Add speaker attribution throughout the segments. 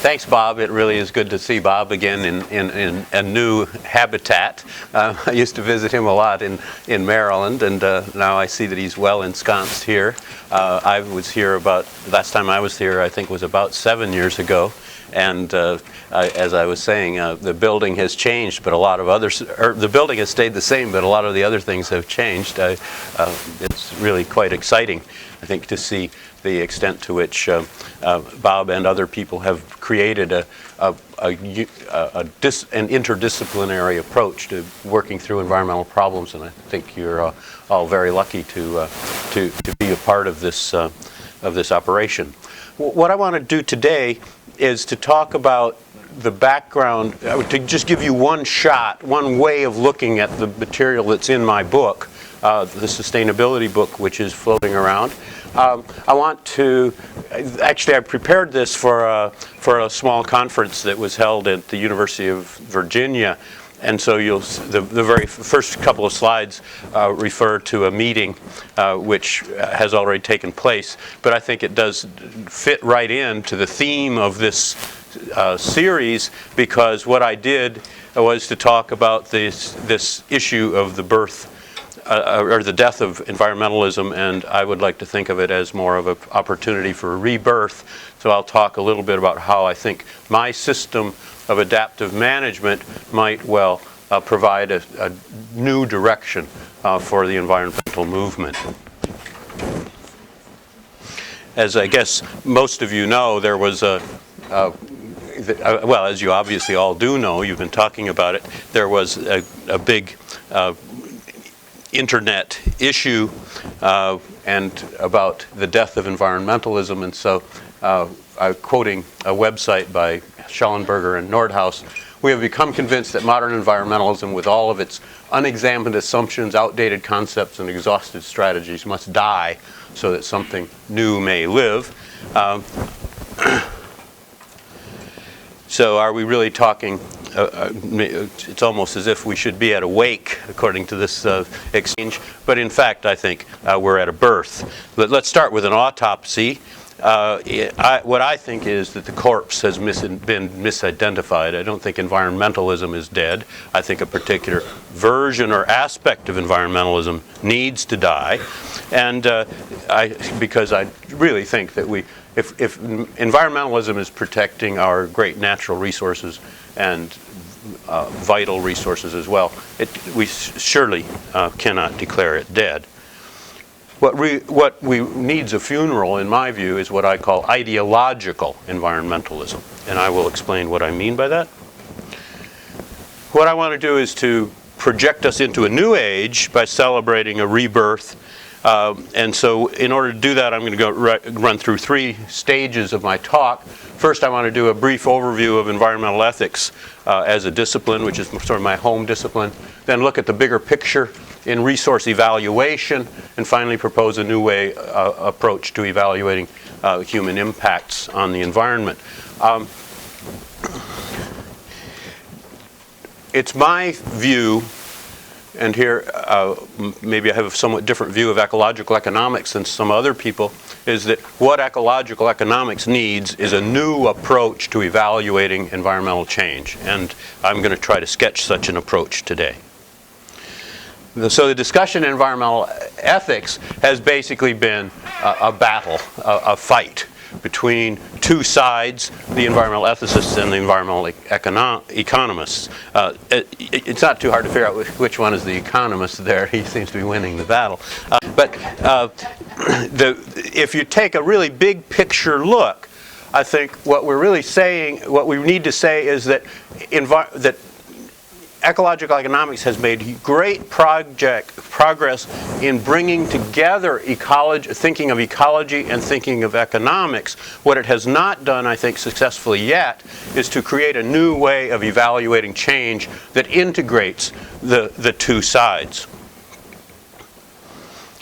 Speaker 1: Thanks, Bob. It really is good to see Bob again in a new habitat. I used to visit him a lot in Maryland, and now I see that he's well ensconced here. I was here last time I was here, I think, was about 7 years ago. And as I was saying, the building has changed, but a lot of others, the building has stayed the same, but a lot of the other things have changed. It's really quite exciting, I think, to see the extent to which Bob and other people have created an interdisciplinary approach to working through environmental problems, and I think you're all very lucky to be a part of this operation. What I want to do today is to talk about the background, to just give you one way of looking at the material that's in my book, the sustainability book, which is floating around. I prepared this for a small conference that was held at the University of Virginia, and so the very first couple of slides refer to a meeting which has already taken place, but I think it does fit right into the theme of this series, because what I did was to talk about this issue of the birth or the death of environmentalism, and I would like to think of it as more of an opportunity for a rebirth. So I'll talk a little bit about how I think my system of adaptive management might well provide a new direction for the environmental movement. As I guess most of you know, there was well, as you obviously all do know, you've been talking about it, there was a big internet issue and about the death of environmentalism, and so I'm quoting a website by Schellenberger and Nordhaus: "We have become convinced that modern environmentalism, with all of its unexamined assumptions, outdated concepts, and exhausted strategies, must die so that something new may live." So are we really talking, it's almost as if we should be at a wake, according to this exchange, but in fact I think we're at a birth. But let's start with an autopsy. What I think is that the corpse has been misidentified. I don't think environmentalism is dead. I think a particular version or aspect of environmentalism needs to die, and because I really think that if environmentalism is protecting our great natural resources and vital resources as well, we surely cannot declare it dead. What needs a funeral, in my view, is what I call ideological environmentalism, and I will explain what I mean by that. What I want to do is to project us into a new age by celebrating a rebirth, and so in order to do that, I'm going to run through 3 stages of my talk. First, I want to do a brief overview of environmental ethics as a discipline, which is sort of my home discipline. Then look at the bigger picture in resource evaluation, and finally propose a new approach to evaluating human impacts on the environment. It's my view, and here maybe I have a somewhat different view of ecological economics than some other people, is that what ecological economics needs is a new approach to evaluating environmental change, and I'm going to try to sketch such an approach today. So the discussion in environmental ethics has basically been a battle, a fight between 2 sides, the environmental ethicists and the environmental economists. It's not too hard to figure out which one is the economist there. He seems to be winning the battle. But if you take a really big picture look, I think what we're really saying, what we need to say is that ecological economics has made great progress in bringing together thinking of ecology and thinking of economics. What it has not done, I think, successfully yet, is to create a new way of evaluating change that integrates the 2 sides.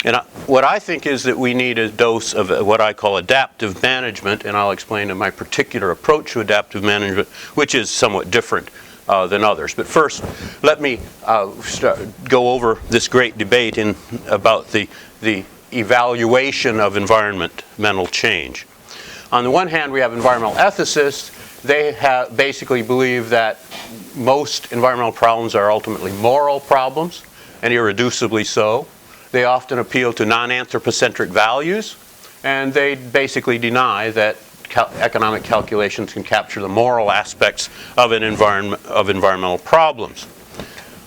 Speaker 1: And what I think is that we need a dose of what I call adaptive management, and I'll explain my particular approach to adaptive management, which is somewhat different than others. But first, let me go over this great debate about the evaluation of environmental change. On the one hand, we have environmental ethicists. They basically believe that most environmental problems are ultimately moral problems, and irreducibly so. They often appeal to non-anthropocentric values, and they basically deny that economic calculations can capture the moral aspects of environmental problems.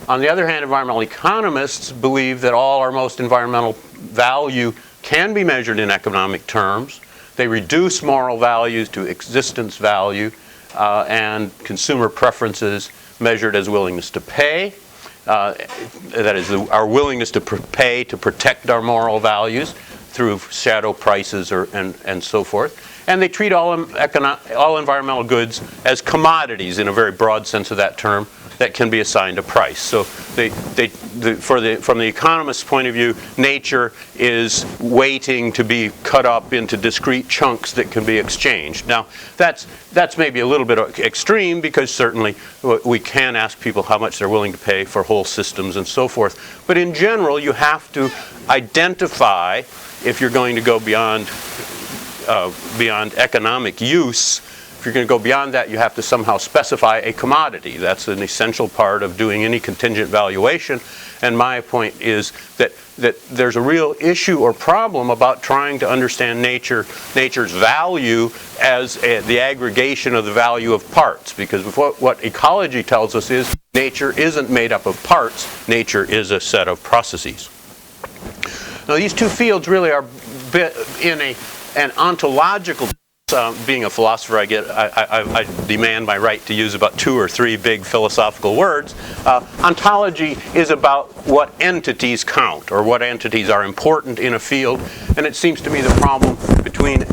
Speaker 1: On the other hand, environmental economists believe that all or most environmental value can be measured in economic terms. They reduce moral values to existence value and consumer preferences measured as willingness to pay. That is, our willingness to pay to protect our moral values through shadow prices and so forth. And they treat all environmental goods as commodities in a very broad sense of that term that can be assigned a price. So from the economist's point of view, nature is waiting to be cut up into discrete chunks that can be exchanged. Now, that's maybe a little bit extreme, because certainly we can ask people how much they're willing to pay for whole systems and so forth. But in general, you have to identify, if you're going to go beyond economic use. If you're going to go beyond that, you have to somehow specify a commodity. That's an essential part of doing any contingent valuation. And my point is that there's a real issue or problem about trying to understand nature's value as the aggregation of the value of parts. Because what ecology tells us is nature isn't made up of parts. Nature is a set of processes. Now, these two fields really are in an ontological. Being a philosopher, I demand my right to use about 2 or 3 big philosophical words. Ontology is about what entities count, or what entities are important in a field. And it seems to me the problem between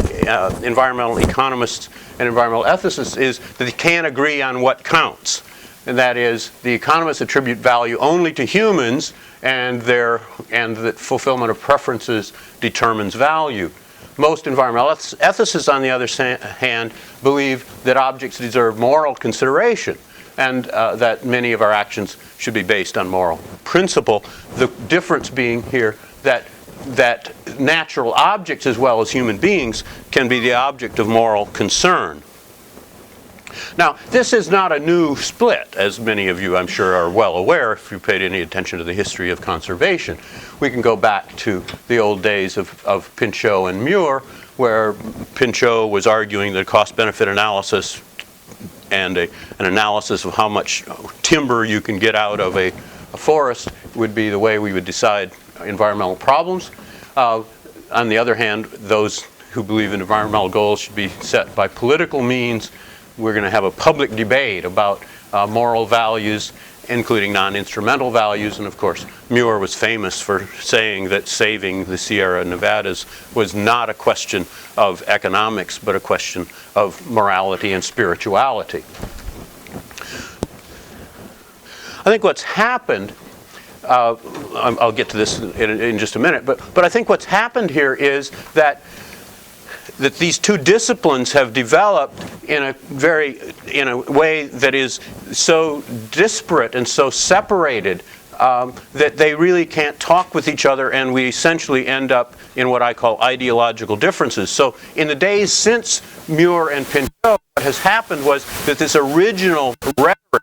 Speaker 1: environmental economists and environmental ethicists is that they can't agree on what counts. And that is, the economists attribute value only to humans, and that fulfillment of preferences determines value. Most environmental ethicists, on the other hand, believe that objects deserve moral consideration, and that many of our actions should be based on moral principle. The difference being here that natural objects, as well as human beings, can be the object of moral concern. Now, this is not a new split, as many of you, I'm sure, are well aware if you paid any attention to the history of conservation. We can go back to the old days of Pinchot and Muir, where Pinchot was arguing that cost-benefit analysis and an analysis of how much timber you can get out of a forest would be the way we would decide environmental problems. On the other hand, those who believe in environmental goals should be set by political means. We're going to have a public debate about moral values, including non-instrumental values. And of course, Muir was famous for saying that saving the Sierra Nevadas was not a question of economics, but a question of morality and spirituality. I think what's happened, I'll get to this in just a minute, but I think what's happened here is that these two disciplines have developed in a way that is so disparate and so separated that they really can't talk with each other, and we essentially end up in what I call ideological differences. So in the days since Muir and Pinchot, what has happened was that this original rhetoric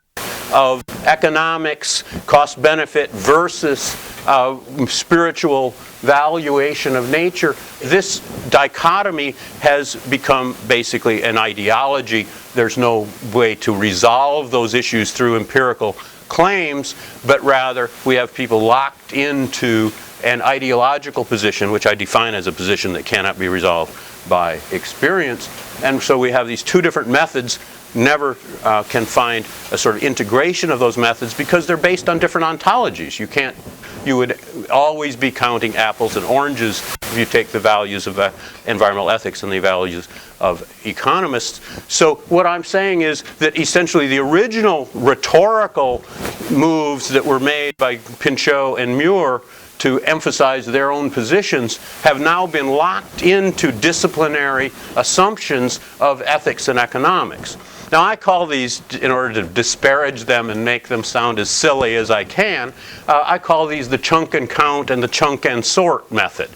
Speaker 1: of economics, cost-benefit versus spiritual valuation of nature, this dichotomy has become basically an ideology. There's no way to resolve those issues through empirical claims, but rather we have people locked into an ideological position, which I define as a position that cannot be resolved by experience. And so we have these two different methods. Never can find a sort of integration of those methods because they're based on different ontologies. You would always be counting apples and oranges if you take the values of environmental ethics and the values of economists. So what I'm saying is that essentially the original rhetorical moves that were made by Pinchot and Muir to emphasize their own positions have now been locked into disciplinary assumptions of ethics and economics. Now, I call these, in order to disparage them and make them sound as silly as I can, I call these the chunk and count and the chunk and sort method.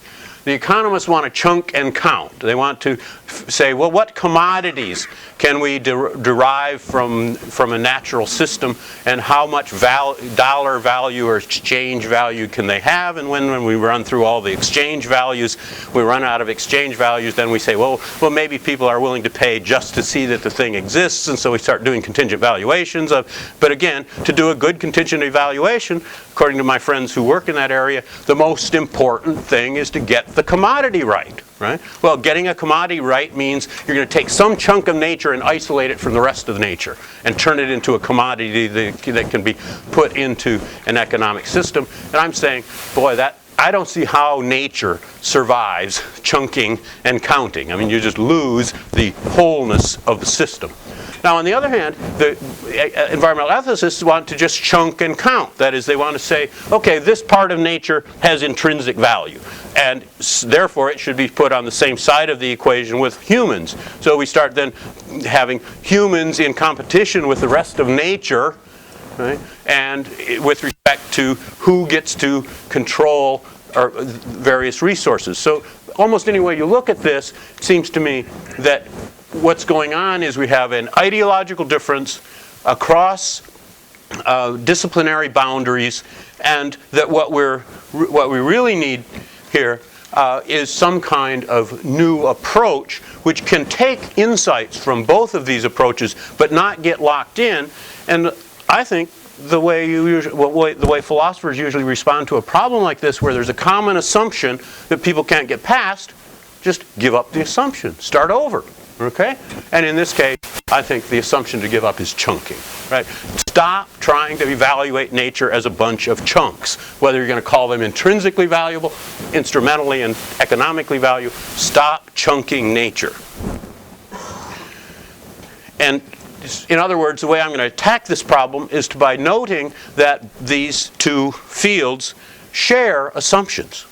Speaker 1: The economists want to chunk and count. They want to say, well, what commodities can we derive from a natural system, and how much dollar value or exchange value can they have? And when we run through all the exchange values, we run out of exchange values, then we say, well, maybe people are willing to pay just to see that the thing exists, and so we start doing contingent valuations of. But again, to do a good contingent evaluation, according to my friends who work in that area, the most important thing is to get the commodity right. Right? Well, getting a commodity right means you're going to take some chunk of nature and isolate it from the rest of nature and turn it into a commodity that can be put into an economic system. And I'm saying, boy, I don't see how nature survives chunking and counting. I mean, you just lose the wholeness of the system. Now, on the other hand, the environmental ethicists want to just chunk and count. That is, they want to say, okay, this part of nature has intrinsic value, and therefore it should be put on the same side of the equation with humans. So we start then having humans in competition with the rest of nature, right? And with respect to who gets to control our various resources. So almost any way you look at this, it seems to me that what's going on is we have an ideological difference across disciplinary boundaries, and that what we really need here is some kind of new approach which can take insights from both of these approaches but not get locked in. And I think the way philosophers usually respond to a problem like this, where there's a common assumption that people can't get past, just give up the assumption, start over. Okay? And in this case, I think the assumption to give up is chunking. Right? Stop trying to evaluate nature as a bunch of chunks. Whether you're going to call them intrinsically valuable, instrumentally and economically valuable, stop chunking nature. And in other words, the way I'm going to attack this problem is by noting that these two fields share assumptions.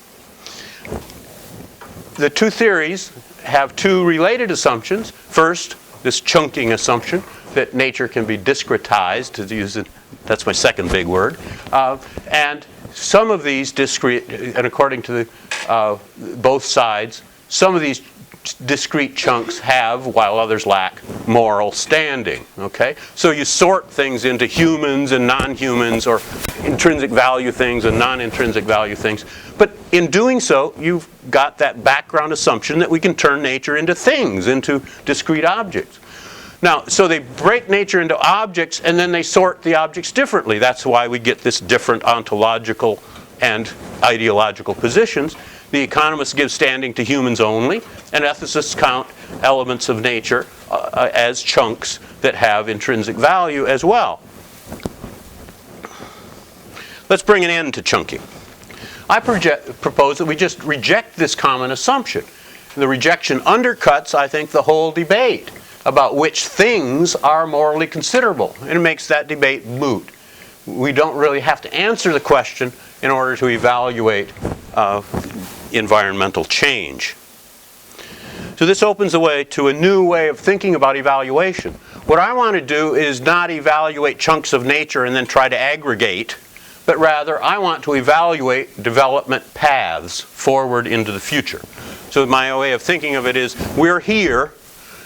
Speaker 1: The two theories have two related assumptions. First, this chunking assumption that nature can be discretized, to use it, that's my second big word. And some of these discrete, and according to both sides, some of these discrete chunks have, while others lack, moral standing. Okay? So you sort things into humans and non-humans, or intrinsic value things and non-intrinsic value things. But in doing so, you've got that background assumption that we can turn nature into things, into discrete objects. Now, so they break nature into objects, and then they sort the objects differently. That's why we get this different ontological and ideological positions. The economists give standing to humans only, and ethicists count elements of nature as chunks that have intrinsic value as well. Let's bring an end to chunking. I propose that we just reject this common assumption. The rejection undercuts, I think, the whole debate about which things are morally considerable, and it makes that debate moot. We don't really have to answer the question in order to evaluate environmental change. So this opens the way to a new way of thinking about evaluation. What I want to do is not evaluate chunks of nature and then try to aggregate, but rather I want to evaluate development paths forward into the future. So my way of thinking of it is, we're here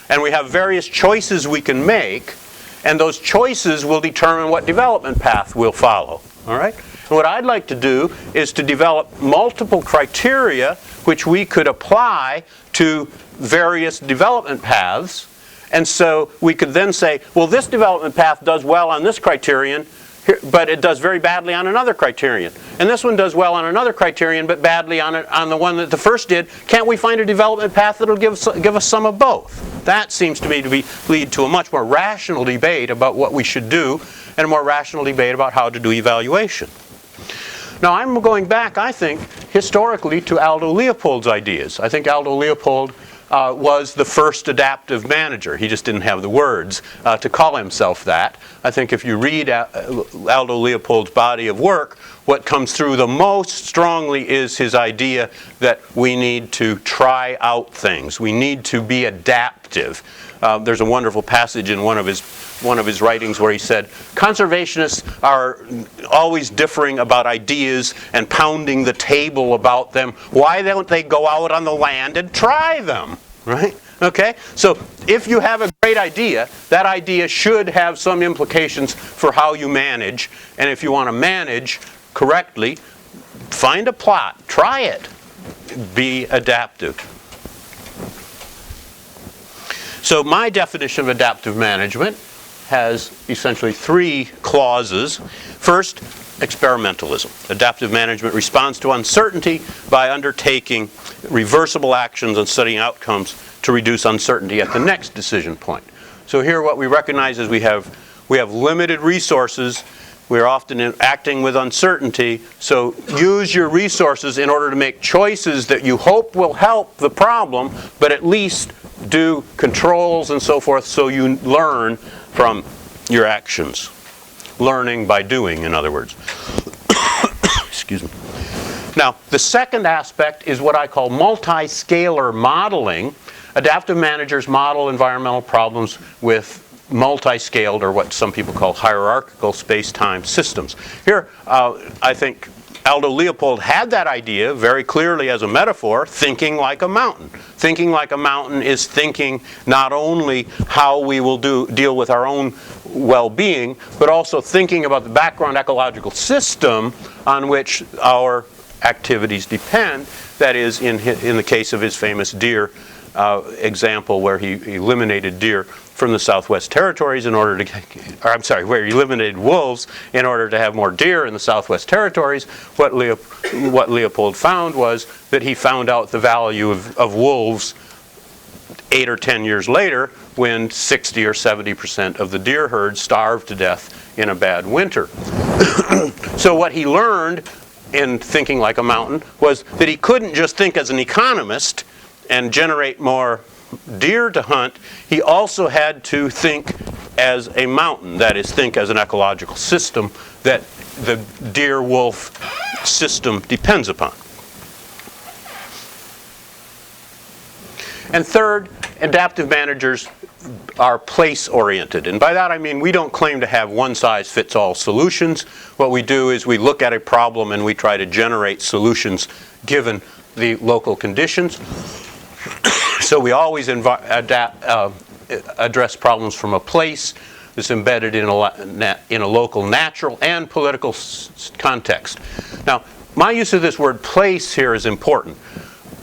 Speaker 1: and we have various choices we can make, and those choices will determine what development path we'll follow. All right? And what I'd like to do is to develop multiple criteria which we could apply to various development paths. And so we could then say, well, this development path does well on this criterion, but it does very badly on another criterion. And this one does well on another criterion, but badly on the one that the first did. Can't we find a development path that will give us some of both? That seems to me to lead to a much more rational debate about what we should do, and a more rational debate about how to do evaluation. Now, I'm going back, I think, historically to Aldo Leopold's ideas. I think Aldo Leopold was the first adaptive manager. He just didn't have the words to call himself that. I think if you read Aldo Leopold's body of work, what comes through the most strongly is his idea that we need to try out things. We need to be adaptive. There's a wonderful passage in one of his writings where he said, conservationists are always differing about ideas and pounding the table about them. Why don't they go out on the land and try them? Right? Okay? So if you have a great idea, that idea should have some implications for how you manage. And if you want to manage correctly, find a plot. Try it. Be adaptive. So my definition of adaptive management has essentially 3 clauses. First, experimentalism. Adaptive management responds to uncertainty by undertaking reversible actions and studying outcomes to reduce uncertainty at the next decision point. So here what we recognize is we have limited resources. We're often acting with uncertainty. So use your resources in order to make choices that you hope will help the problem, but at least do controls and so forth so you learn from your actions. Learning by doing, in other words. Excuse me. Now, the second aspect is what I call multi-scalar modeling. Adaptive managers model environmental problems with multi-scaled, or what some people call hierarchical space-time systems. Here, I think Aldo Leopold had that idea very clearly as a metaphor, thinking like a mountain. Thinking like a mountain is thinking not only how we will deal with our own well-being, but also thinking about the background ecological system on which our activities depend. That is, in the case of his famous deer example, where he eliminated deer from the Southwest Territories in order to, where he eliminated wolves in order to have more deer in the Southwest Territories. What Leopold found was that he found out the value of wolves 8 or 10 years later, when 60 or 70% of the deer herd starved to death in a bad winter. So what he learned in thinking like a mountain was that he couldn't just think as an economist and generate more deer to hunt. He also had to think as a mountain, that is, think as an ecological system that the deer-wolf system depends upon. And third, adaptive managers are place-oriented. And by that I mean we don't claim to have one-size-fits-all solutions. What we do is we look at a problem and we try to generate solutions given the local conditions. So we always address problems from a place that's embedded in a local natural and political context. Now, my use of this word place here is important.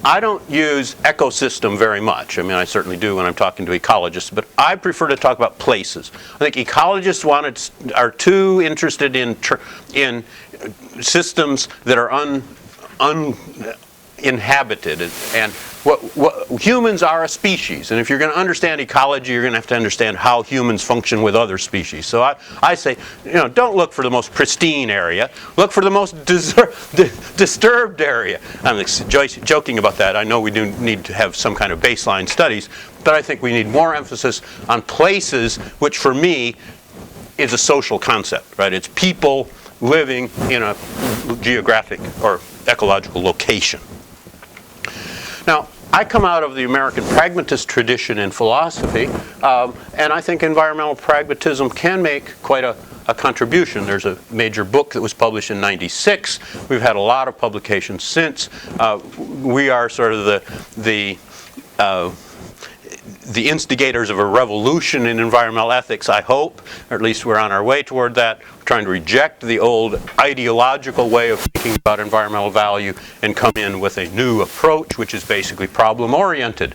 Speaker 1: I don't use ecosystem very much. I mean, I certainly do when I'm talking to ecologists, but I prefer to talk about places. I think ecologists are too interested in systems that are uninhabited, and what humans are a species, and if you're going to understand ecology, you're going to have to understand how humans function with other species. So I say, don't look for the most pristine area. Look for the most disturbed area. I'm joking about that. I know we do need to have some kind of baseline studies, but I think we need more emphasis on places, which for me is a social concept, right? It's people living in a geographic or ecological location. Now, I come out of the American Pragmatist tradition in philosophy, and I think environmental pragmatism can make quite a contribution. There's a major book that was published in '96. We've had a lot of publications since. We are sort of the instigators of a revolution in environmental ethics, I hope, or at least we're on our way toward that. We're trying to reject the old ideological way of thinking about environmental value and come in with a new approach, which is basically problem-oriented.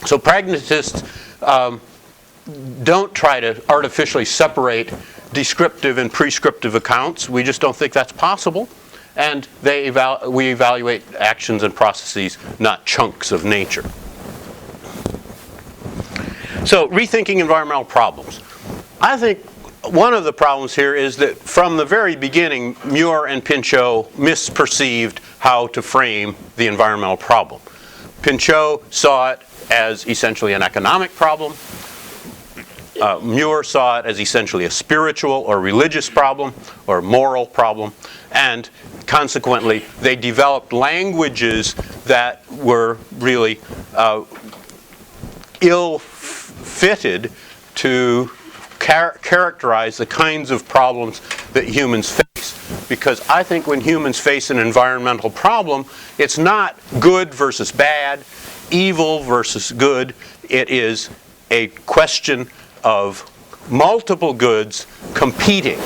Speaker 1: So pragmatists don't try to artificially separate descriptive and prescriptive accounts. We just don't think that's possible. And we evaluate actions and processes, not chunks of nature. So, rethinking environmental problems. I think one of the problems here is that from the very beginning, Muir and Pinchot misperceived how to frame the environmental problem. Pinchot saw it as essentially an economic problem. Muir saw it as essentially a spiritual or religious problem or moral problem. And consequently, they developed languages that were really ill-fitted to characterize the kinds of problems that humans face. Because I think when humans face an environmental problem, it's not good versus bad, evil versus good. It is a question of multiple goods competing.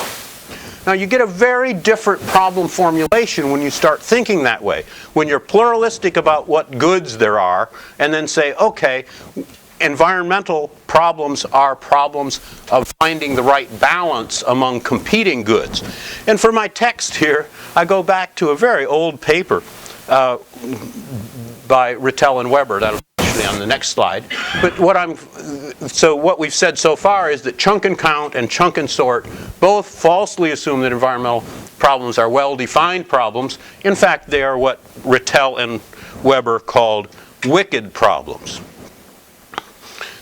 Speaker 1: Now you get a very different problem formulation when you start thinking that way. When you're pluralistic about what goods there are, and then say, okay, environmental problems are problems of finding the right balance among competing goods. And for my text here, I go back to a very old paper by Rittel and Weber. That'll be actually on the next slide. But what we've said so far is that chunk and count and chunk and sort both falsely assume that environmental problems are well-defined problems. In fact, they are what Rittel and Weber called wicked problems.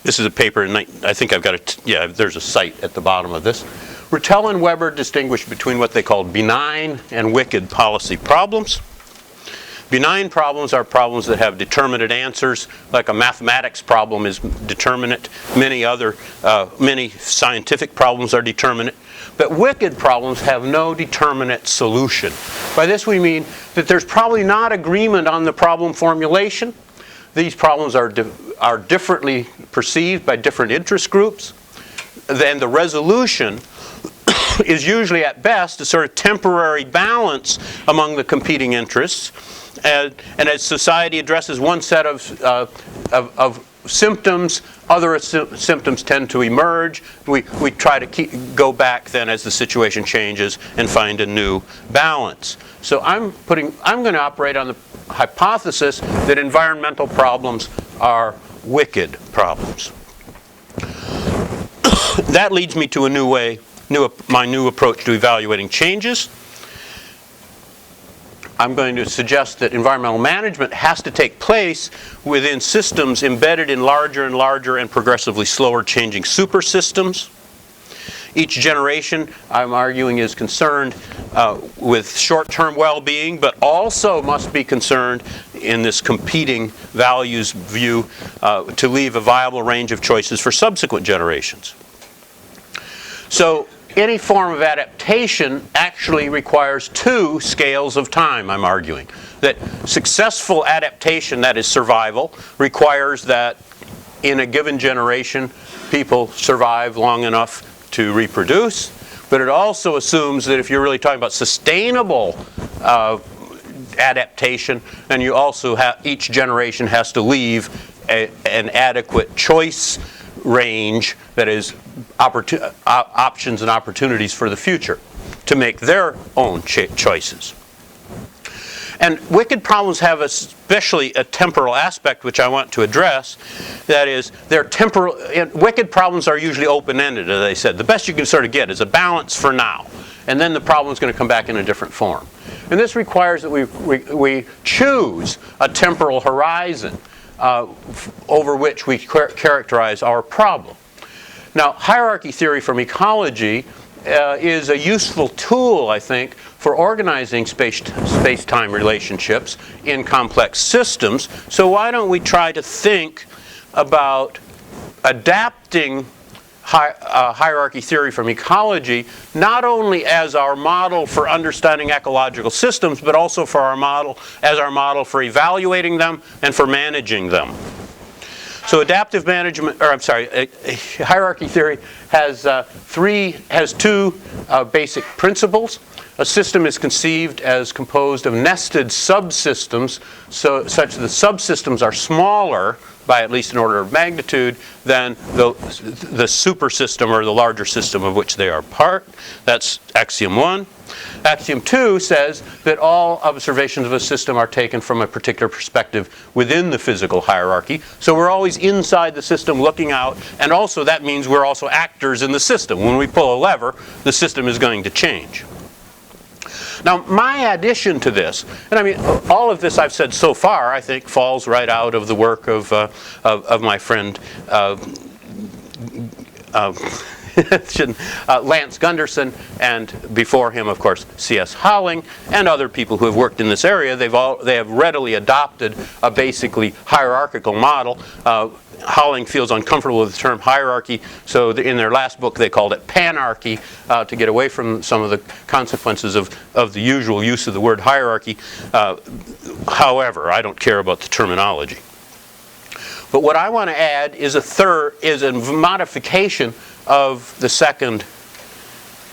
Speaker 1: This is a paper, I think I've got there's a cite at the bottom of this. Rittel and Weber distinguish between what they called benign and wicked policy problems. Benign problems are problems that have determinate answers, like a mathematics problem is determinate. Many scientific problems are determinate. But wicked problems have no determinate solution. By this we mean that there's probably not agreement on the problem formulation. These problems are differently perceived by different interest groups. Then the resolution is usually at best a sort of temporary balance among the competing interests. And as society addresses one set of symptoms, other symptoms tend to emerge. We try to go back then as the situation changes and find a new balance. So I'm going to operate on the hypothesis that environmental problems are wicked problems. That leads me to my new approach to evaluating changes. I'm going to suggest that environmental management has to take place within systems embedded in larger and larger and progressively slower changing super systems. Each generation, I'm arguing, is concerned with short-term well-being, but also must be concerned in this competing values view to leave a viable range of choices for subsequent generations. So any form of adaptation actually requires two scales of time, I'm arguing. That successful adaptation, that is survival, requires that in a given generation people survive long enough to reproduce. But it also assumes that if you're really talking about sustainable adaptation, then you also each generation has to leave an adequate choice range, that is options and opportunities for the future to make their own choices. And wicked problems have especially a temporal aspect which I want to address. That is, wicked problems are usually open-ended, as I said. The best you can sort of get is a balance for now. And then the problem is going to come back in a different form. And this requires that we choose a temporal horizon over which we characterize our problem. Now, hierarchy theory from ecology is a useful tool, I think, for organizing space-time relationships in complex systems. So why don't we try to think about adapting hierarchy theory from ecology not only as our model for understanding ecological systems, but also for our model for evaluating them and for managing them. So adaptive management, hierarchy theory has two basic principles. A system is conceived as composed of nested subsystems, such that the subsystems are smaller by at least an order of magnitude than the super system or the larger system of which they are part. That's axiom 1. Axiom 2 says that all observations of a system are taken from a particular perspective within the physical hierarchy. So we're always inside the system looking out, and also that means we're also actors in the system. When we pull a lever, the system is going to change. Now, my addition to this, and I mean, all of this I've said so far, I think, falls right out of the work of my friend Lance Gunderson, and before him, of course, C.S. Holling, and other people who have worked in this area. They have readily adopted a basically hierarchical model. Holling feels uncomfortable with the term hierarchy, so in their last book they called it panarchy to get away from some of the consequences of the usual use of the word hierarchy. However, I don't care about the terminology. But what I want to add is a modification of the second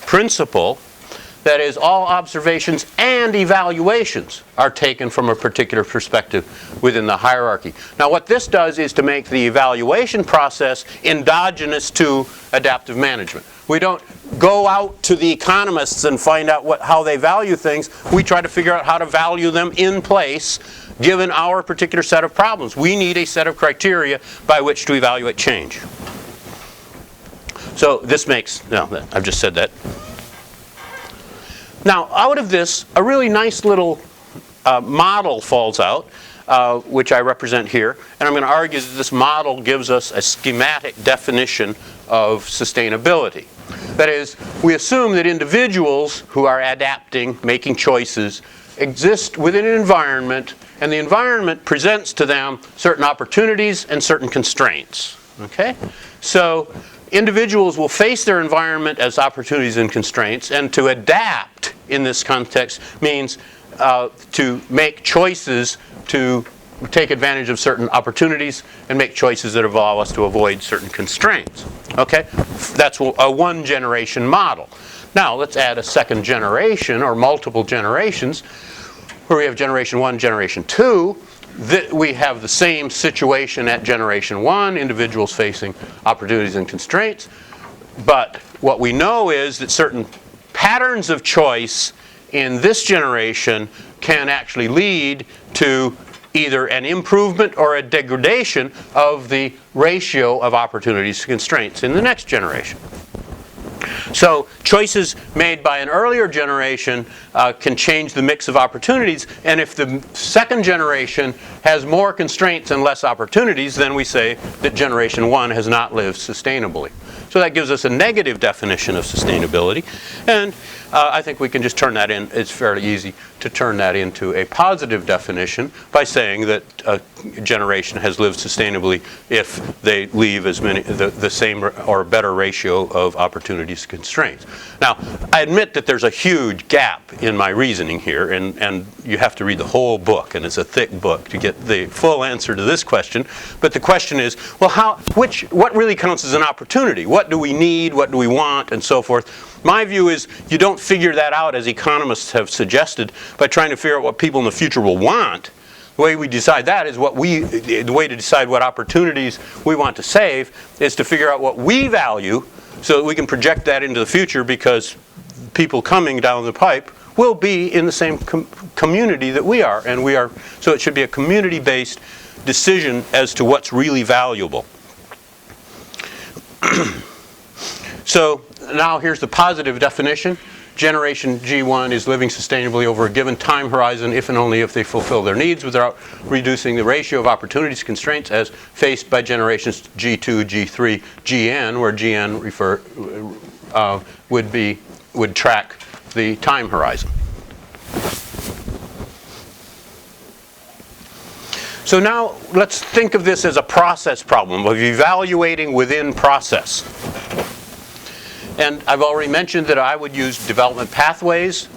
Speaker 1: principle. That is, all observations and evaluations are taken from a particular perspective within the hierarchy. Now what this does is to make the evaluation process endogenous to adaptive management. We don't go out to the economists and find out how they value things. We try to figure out how to value them in place given our particular set of problems. We need a set of criteria by which to evaluate change. So this makes, no, I've just said that. Now, out of this, a really nice little model falls out, which I represent here. And I'm going to argue that this model gives us a schematic definition of sustainability. That is, we assume that individuals who are adapting, making choices, exist within an environment, and the environment presents to them certain opportunities and certain constraints. Okay? So individuals will face their environment as opportunities and constraints, and to adapt in this context means to make choices to take advantage of certain opportunities and make choices that allow us to avoid certain constraints. Okay? That's a one generation model. Now let's add a second generation or multiple generations where we have generation 1, generation 2. We have the same situation at generation 1, individuals facing opportunities and constraints. But what we know is that certain patterns of choice in this generation can actually lead to either an improvement or a degradation of the ratio of opportunities to constraints in the next generation. So choices made by an earlier generation can change the mix of opportunities, and if the second generation has more constraints and less opportunities, then we say that generation 1 has not lived sustainably. So that gives us a negative definition of sustainability, and I think we can just turn that in. It's fairly easy to turn that into a positive definition by saying that a generation has lived sustainably if they leave as many the same or better ratio of opportunities to constraints. Now, I admit that there's a huge gap in my reasoning here, and you have to read the whole book, and it's a thick book to get the full answer to this question. But the question is, well, what really counts as an opportunity? What do we need? What do we want? And so forth. My view is you don't figure that out, as economists have suggested, by trying to figure out what people in the future will want. The way we decide that is the way to decide what opportunities we want to save is to figure out what we value so that we can project that into the future, because people coming down the pipe will be in the same community that we are, so it should be a community-based decision as to what's really valuable. So now here's the positive definition. Generation G1 is living sustainably over a given time horizon if and only if they fulfill their needs without reducing the ratio of opportunities constraints as faced by generations G2, G3, Gn, where Gn would track the time horizon. So now let's think of this as a process problem of evaluating within process. And I've already mentioned that I would use development pathways.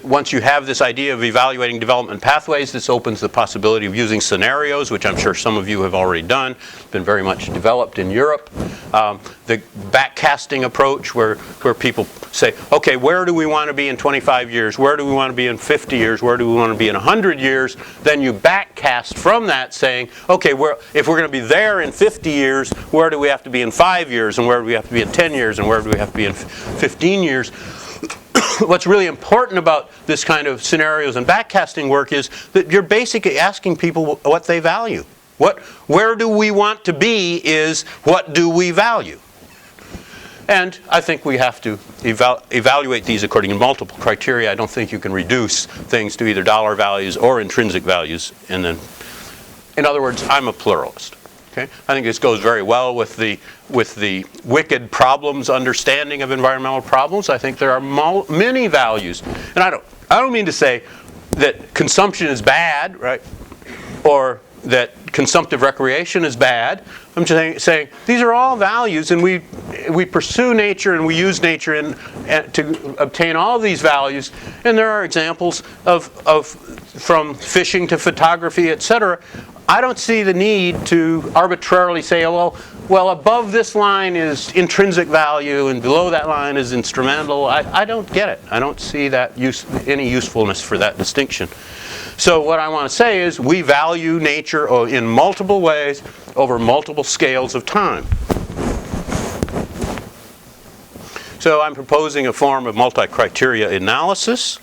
Speaker 1: Once you have this idea of evaluating development pathways, this opens the possibility of using scenarios, which I'm sure some of you have already done. It's been very much developed in Europe. The backcasting approach, where people say, okay, where do we want to be in 25 years? Where do we want to be in 50 years? Where do we want to be in 100 years? Then you backcast from that, saying, okay, if we're going to be there in 50 years, where do we have to be in 5 years? And where do we have to be in 10 years? And where do we have to be in 15 years? What's really important about this kind of scenarios and backcasting work is that you're basically asking people what they value. Where do we want to be is what do we value? And I think we have to evaluate these according to multiple criteria. I don't think you can reduce things to either dollar values or intrinsic values. And then, in other words, I'm a pluralist. Okay? I think this goes very well with the wicked problems understanding of environmental problems. I think there are many values, and I don't mean to say that consumption is bad, right, or that consumptive recreation is bad. I'm just saying these are all values, and we pursue nature and we use nature to obtain all of these values. And there are examples of from fishing to photography, etc. I don't see the need to arbitrarily say, oh, well, above this line is intrinsic value and below that line is instrumental. I don't get it. I don't see that any usefulness for that distinction. So what I want to say is we value nature in multiple ways over multiple scales of time. So I'm proposing a form of multi-criteria analysis.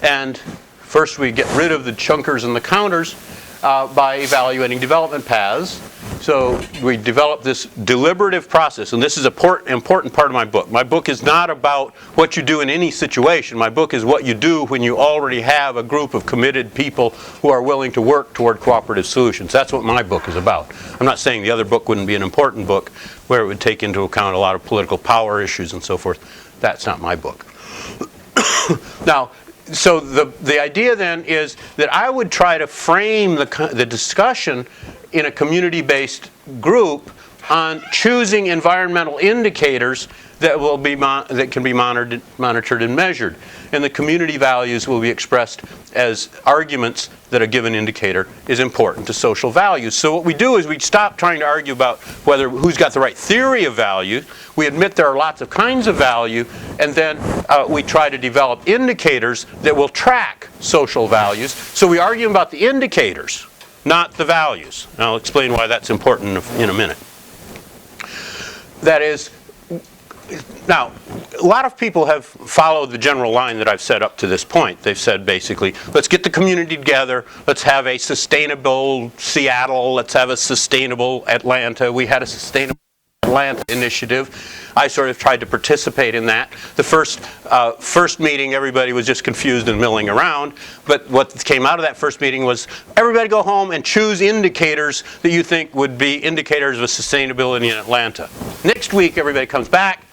Speaker 1: And first we get rid of the chunkers and the counters by evaluating development paths. So we develop this deliberative process, and this is an important part of my book. My book is not about what you do in any situation. My book is what you do when you already have a group of committed people who are willing to work toward cooperative solutions. That's what my book is about. I'm not saying the other book wouldn't be an important book where it would take into account a lot of political power issues and so forth. That's not my book. Now, so the idea then is that I would try to frame the discussion in a community-based group on choosing environmental indicators that will be that can be monitored and measured, and the community values will be expressed as arguments that a given indicator is important to social values. So what we do is we stop trying to argue about who's got the right theory of value. We admit there are lots of kinds of value, and then we try to develop indicators that will track social values. So we argue about the indicators, not the values. And I'll explain why that's important in a minute. That is, now, a lot of people have followed the general line that I've set up to this point. They've said basically, let's get the community together, let's have a sustainable Seattle, let's have a sustainable Atlanta. We had a sustainable Atlanta initiative. I sort of tried to participate in that. The first meeting, everybody was just confused and milling around. But what came out of that first meeting was, everybody go home and choose indicators that you think would be indicators of sustainability in Atlanta. Next week, everybody comes back,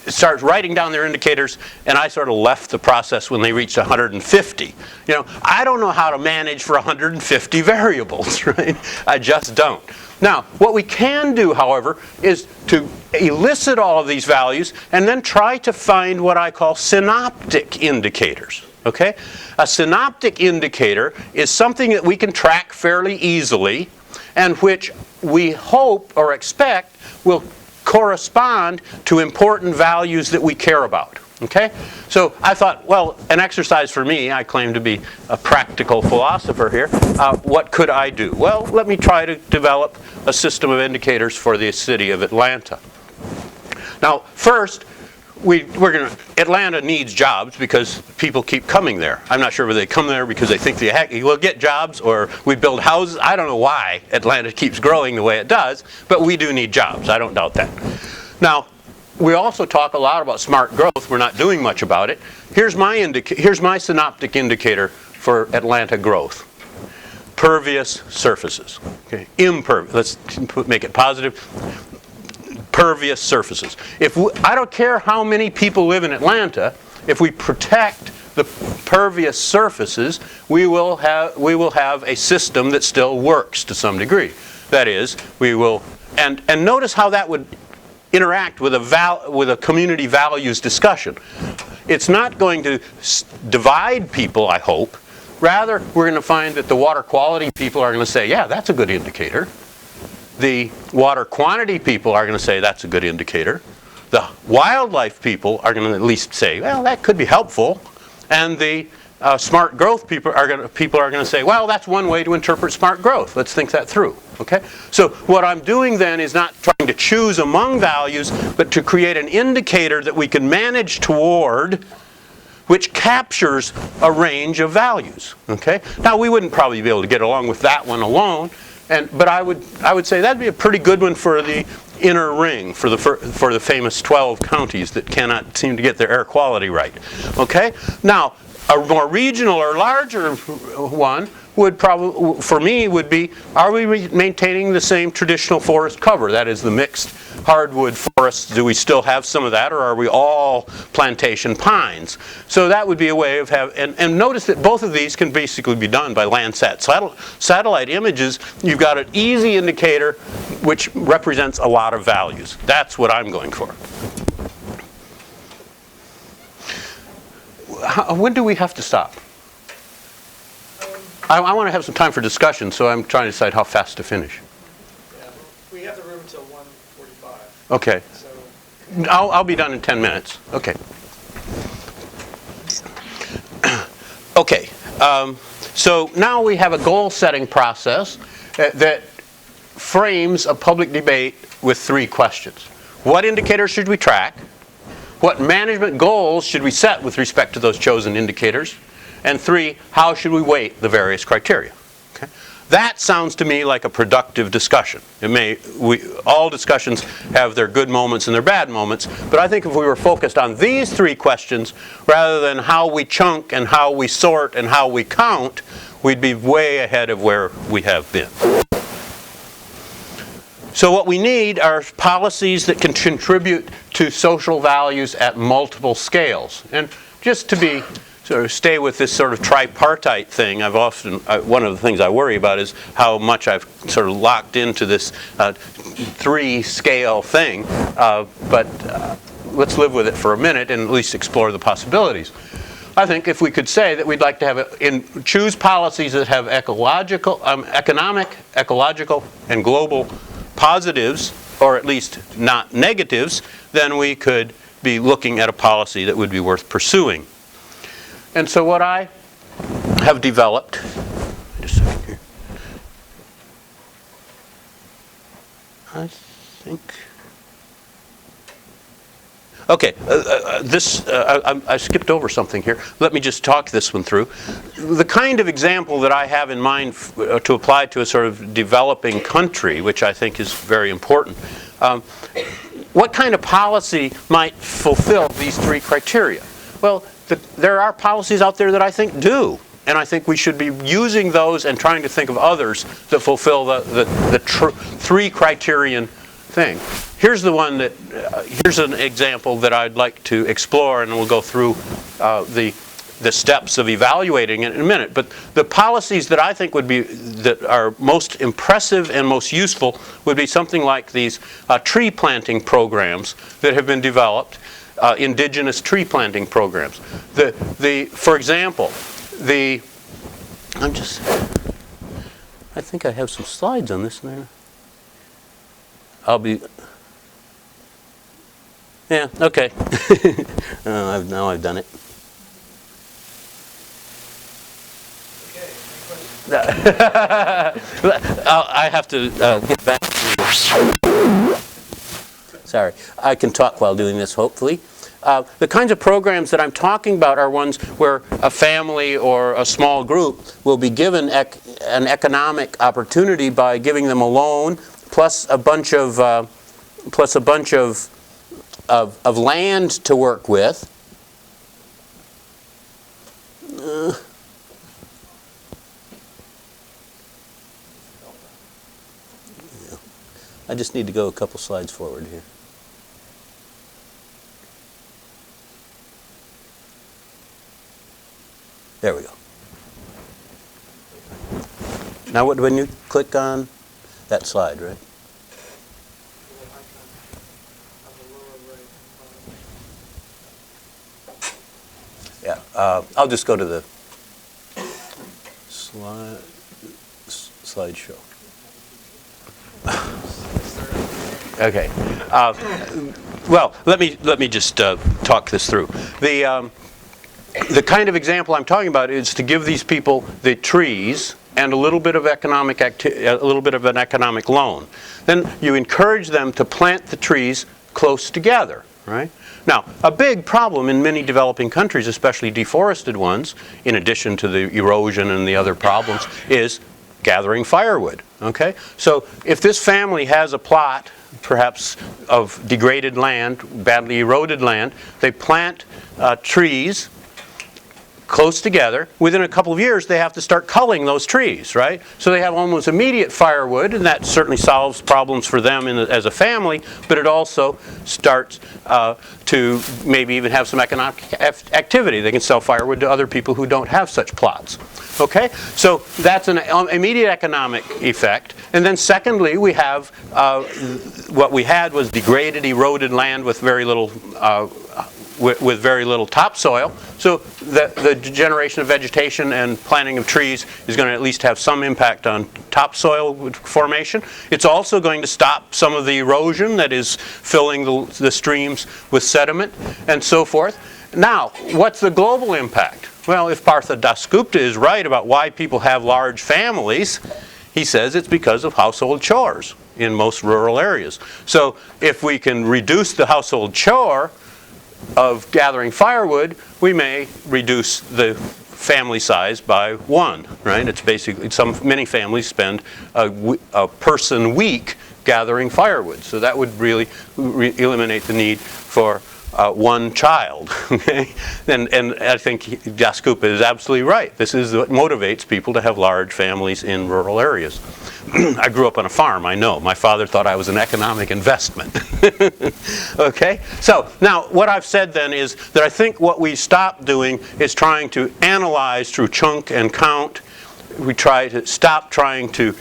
Speaker 1: starts writing down their indicators, and I sort of left the process when they reached 150. You know, I don't know how to manage for 150 variables, right? I just don't. Now, what we can do, however, is to elicit all of these values and then try to find what I call synoptic indicators. Okay? A synoptic indicator is something that we can track fairly easily and which we hope or expect will correspond to important values that we care about. Okay? So I thought, well, an exercise for me, I claim to be a practical philosopher here, what could I do? Well, let me try to develop a system of indicators for the city of Atlanta. Now, first, Atlanta needs jobs because people keep coming there. I'm not sure whether they come there because they think they will get jobs or we build houses. I don't know why Atlanta keeps growing the way it does, but we do need jobs. I don't doubt that. Now, we also talk a lot about smart growth. We're not doing much about it. Here's my synoptic indicator for Atlanta growth. Pervious surfaces. Okay. Let's make it positive. Pervious surfaces. I don't care how many people live in Atlanta, if we protect the pervious surfaces, we will have a system that still works to some degree. That is, we will, and notice how that would interact with a community values discussion. It's not going to divide people, I hope. Rather, we're going to find that the water quality people are going to say, yeah, that's a good indicator. The water quantity people are going to say that's a good indicator. The wildlife people are going to at least say, well, that could be helpful. And the smart growth people are going to say, well, that's one way to interpret smart growth. Let's think that through. Okay? So what I'm doing then is not trying to choose among values, but to create an indicator that we can manage toward, which captures a range of values. Okay? Now, we wouldn't probably be able to get along with that one alone. But I would say that'd be a pretty good one for the inner ring, for the famous 12 counties that cannot seem to get their air quality right. Okay? Now, a more regional or larger one would probably, for me, would be, are we maintaining the same traditional forest cover? That is the mixed hardwood forests. Do we still have some of that, or are we all plantation pines? So that would be a way of having, and notice that both of these can basically be done by Landsat satellite images. You've got an easy indicator which represents a lot of values. That's what I'm going for. When do we have to stop? I want to have some time for discussion, so I'm trying to decide how fast to finish.
Speaker 2: Yeah, we have the room until 1:45.
Speaker 1: Okay.
Speaker 2: So
Speaker 1: I'll be done in 10 minutes. Okay. Okay. So now we have a goal-setting process that frames a public debate with 3 questions. What indicators should we track? What management goals should we set with respect to those chosen indicators? And 3, how should we weight the various criteria? Okay. That sounds to me like a productive discussion. All discussions have their good moments and their bad moments, but I think if we were focused on these 3 questions rather than how we chunk and how we sort and how we count, we'd be way ahead of where we have been. So what we need are policies that can contribute to social values at multiple scales. And just to be sort of stay with this sort of tripartite thing, one of the things I worry about is how much I've sort of locked into this 3-scale thing. But let's live with it for a minute and at least explore the possibilities. I think if we could say that we'd like to have choose policies that have economic, ecological, and global positives, or at least not negatives, then we could be looking at a policy that would be worth pursuing. And so what I have developed, just a second here, I think, okay, I skipped over something here. Let me just talk this one through. The kind of example that I have in mind to apply to a sort of developing country, which I think is very important, what kind of policy might fulfill these 3 criteria? Well, there are policies out there that I think do, and I think we should be using those and trying to think of others that fulfill the 3 criterion thing. Here's the one that, here's an example that I'd like to explore, and we'll go through the steps of evaluating it in a minute. But the policies that I think that are most impressive and most useful would be something like these tree planting programs that have been developed. Indigenous tree planting programs. For example, I think I have some slides on this now. Yeah, okay. Now I've done it. I have to get back to Sorry, I can talk while doing this, hopefully. The kinds of programs that I'm talking about are ones where a family or a small group will be given an economic opportunity by giving them a loan plus a bunch of land to work with. I just need to go a couple slides forward here. There we go. Now when you click on that slide, right? Yeah, I'll just go to the slideshow. Okay. Well, let me just talk this through. The kind of example I'm talking about is to give these people the trees and a little bit of an economic loan. Then you encourage them to plant the trees close together, right? Now, a big problem in many developing countries, especially deforested ones, in addition to the erosion and the other problems, is gathering firewood, okay? So if this family has a plot, perhaps of degraded land, badly eroded land, they plant trees close together. Within a couple of years, they have to start culling those trees, right? So they have almost immediate firewood, and that certainly solves problems for them as a family, but it also starts to maybe even have some economic activity. They can sell firewood to other people who don't have such plots. Okay? So that's an immediate economic effect. And then secondly, we have what we had was degraded, eroded land with very little with very little topsoil. So the generation of vegetation and planting of trees is going to at least have some impact on topsoil formation. It's also going to stop some of the erosion that is filling the streams with sediment and so forth. Now, what's the global impact? Well, if Partha Dasgupta is right about why people have large families, he says it's because of household chores in most rural areas. So if we can reduce the household chore of gathering firewood, we may reduce the family size by 1, right? It's basically, many families spend a person week gathering firewood. So that would really eliminate the need for one child. Okay? And I think Dasgupta is absolutely right. This is what motivates people to have large families in rural areas. I grew up on a farm, I know. My father thought I was an economic investment. Okay? So, now, what I've said then is that I think what we stop doing is trying to analyze through chunk and count. We try to stop trying to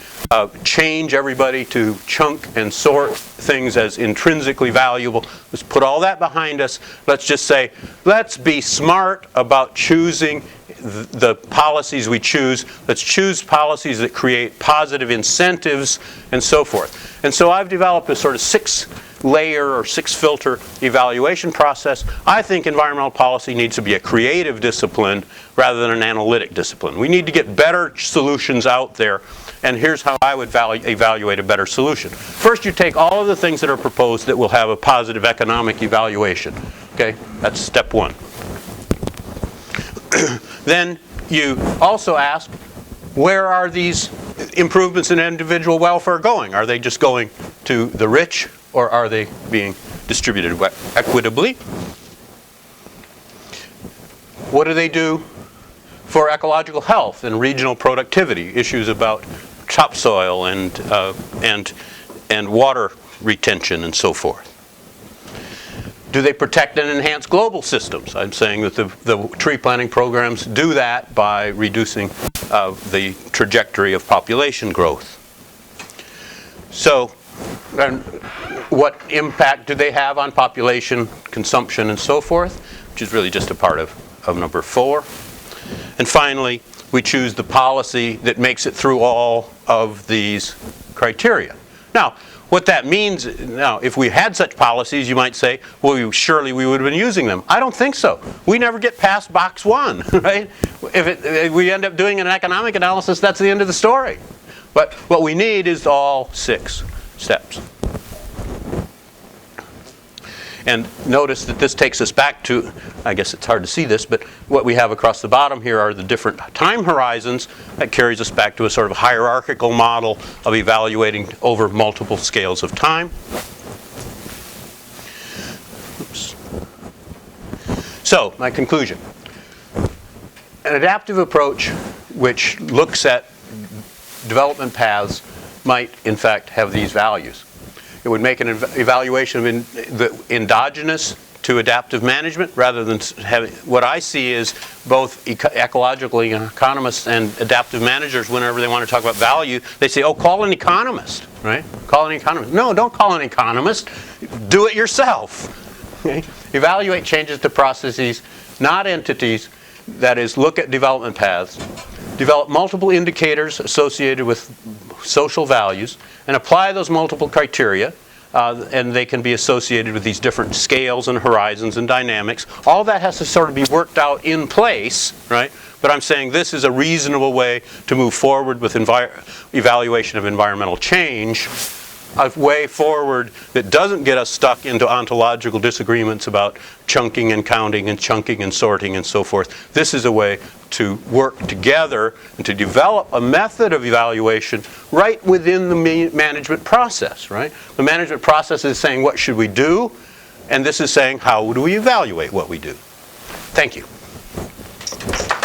Speaker 1: change everybody to chunk and sort things as intrinsically valuable. Let's put all that behind us. Let's just say, let's be smart about choosing the policies we choose. Let's choose policies that create positive incentives and so forth. And so I've developed a sort of 6-layer or 6-filter evaluation process. I think environmental policy needs to be a creative discipline rather than an analytic discipline. We need to get better solutions out there, and here's how I would evaluate a better solution. First, you take all of the things that are proposed that will have a positive economic evaluation. Okay? That's step 1. Then you also ask, where are these improvements in individual welfare going? Are they just going to the rich, or are they being distributed equitably? What do they do for ecological health and regional productivity, issues about topsoil and water retention and so forth? Do they protect and enhance global systems? I'm saying that the tree planting programs do that by reducing the trajectory of population growth. So, what impact do they have on population consumption and so forth? Which is really just a part of number 4. And finally, we choose the policy that makes it through all of these criteria. Now, what that means, now, if we had such policies, you might say, well, surely we would have been using them. I don't think so. We never get past box 1, right? If we end up doing an economic analysis, that's the end of the story. But what we need is all 6 steps. And notice that this takes us back to, I guess it's hard to see this, but what we have across the bottom here are the different time horizons. That carries us back to a sort of hierarchical model of evaluating over multiple scales of time. Oops. So, my conclusion. An adaptive approach which looks at development paths might, in fact, have these values. It would make an evaluation of the endogenous to adaptive management, rather than having, what I see is both ecological economists and adaptive managers, whenever they want to talk about value, they say, oh, call an economist, right? Call an economist. No, don't call an economist. Do it yourself. Okay? Evaluate changes to processes, not entities. That is, look at development paths. Develop multiple indicators associated with social values, and apply those multiple criteria, and they can be associated with these different scales and horizons and dynamics. All that has to sort of be worked out in place, right? But I'm saying this is a reasonable way to move forward with evaluation of environmental change, a way forward that doesn't get us stuck into ontological disagreements about chunking and counting and chunking and sorting and so forth. This is a way to work together and to develop a method of evaluation right within the management process, right? The management process is saying, what should we do? And this is saying, how do we evaluate what we do? Thank you.